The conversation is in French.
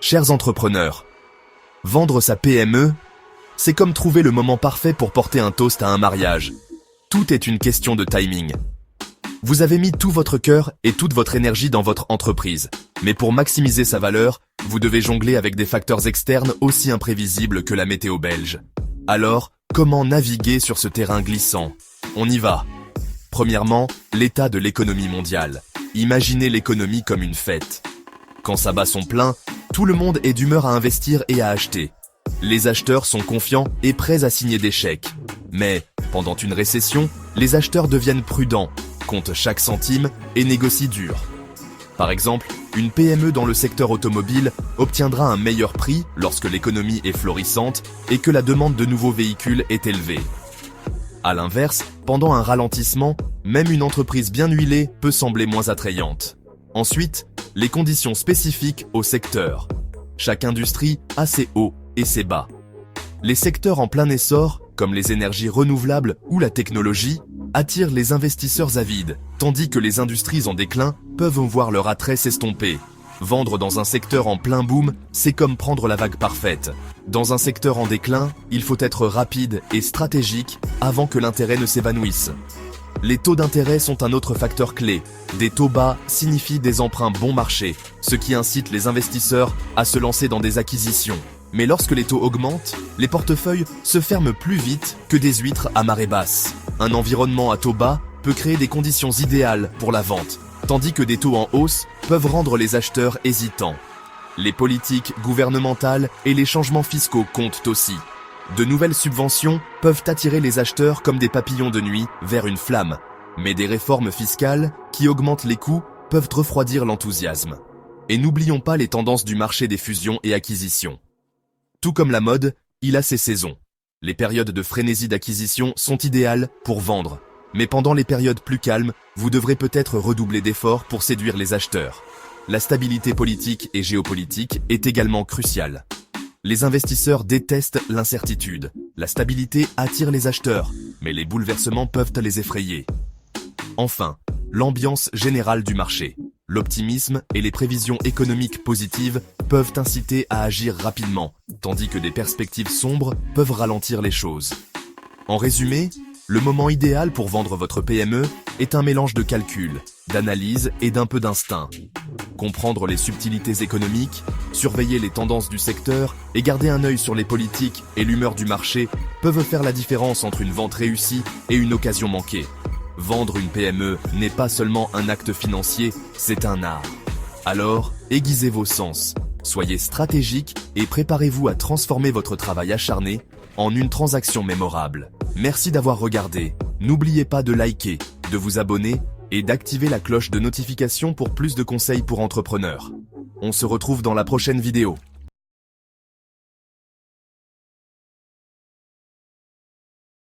Chers entrepreneurs, vendre sa PME, c'est comme trouver le moment parfait pour porter un toast à un mariage. Tout est une question de timing. Vous avez mis tout votre cœur et toute votre énergie dans votre entreprise, mais pour maximiser sa valeur, vous devez jongler avec des facteurs externes aussi imprévisibles que la météo belge. Alors, comment naviguer sur ce terrain glissant? On y va. Premièrement, l'état de l'économie mondiale. Imaginez l'économie comme une fête. Quand ça bat son plein, tout le monde est d'humeur à investir et à acheter. Les acheteurs sont confiants et prêts à signer des chèques. Mais, pendant une récession, les acheteurs deviennent prudents, comptent chaque centime et négocient dur. Par exemple, une PME dans le secteur automobile obtiendra un meilleur prix lorsque l'économie est florissante et que la demande de nouveaux véhicules est élevée. À l'inverse, pendant un ralentissement, même une entreprise bien huilée peut sembler moins attrayante. Ensuite, les conditions spécifiques au secteur. Chaque industrie a ses hauts et ses bas. Les secteurs en plein essor, comme les énergies renouvelables ou la technologie, attirent les investisseurs avides, tandis que les industries en déclin peuvent voir leur attrait s'estomper. Vendre dans un secteur en plein boom, c'est comme prendre la vague parfaite. Dans un secteur en déclin, il faut être rapide et stratégique avant que l'intérêt ne s'évanouisse. Les taux d'intérêt sont un autre facteur clé. Des taux bas signifient des emprunts bon marché, ce qui incite les investisseurs à se lancer dans des acquisitions. Mais lorsque les taux augmentent, les portefeuilles se ferment plus vite que des huîtres à marée basse. Un environnement à taux bas peut créer des conditions idéales pour la vente, tandis que des taux en hausse peuvent rendre les acheteurs hésitants. Les politiques gouvernementales et les changements fiscaux comptent aussi. De nouvelles subventions peuvent attirer les acheteurs comme des papillons de nuit vers une flamme, mais des réformes fiscales qui augmentent les coûts peuvent refroidir l'enthousiasme. Et n'oublions pas les tendances du marché des fusions et acquisitions. Tout comme la mode, il a ses saisons. Les périodes de frénésie d'acquisition sont idéales pour vendre, mais pendant les périodes plus calmes, vous devrez peut-être redoubler d'efforts pour séduire les acheteurs. La stabilité politique et géopolitique est également cruciale. Les investisseurs détestent l'incertitude. La stabilité attire les acheteurs, mais les bouleversements peuvent les effrayer. Enfin, l'ambiance générale du marché. L'optimisme et les prévisions économiques positives peuvent inciter à agir rapidement, tandis que des perspectives sombres peuvent ralentir les choses. En résumé, le moment idéal pour vendre votre PME est un mélange de calcul, d'analyse et d'un peu d'instinct. Comprendre les subtilités économiques, surveiller les tendances du secteur et garder un œil sur les politiques et l'humeur du marché peuvent faire la différence entre une vente réussie et une occasion manquée. Vendre une PME n'est pas seulement un acte financier, c'est un art. Alors, aiguisez vos sens, soyez stratégique et préparez-vous à transformer votre travail acharné en une transaction mémorable. Merci d'avoir regardé. N'oubliez pas de liker, de vous abonner et d'activer la cloche de notification pour plus de conseils pour entrepreneurs. On se retrouve dans la prochaine vidéo.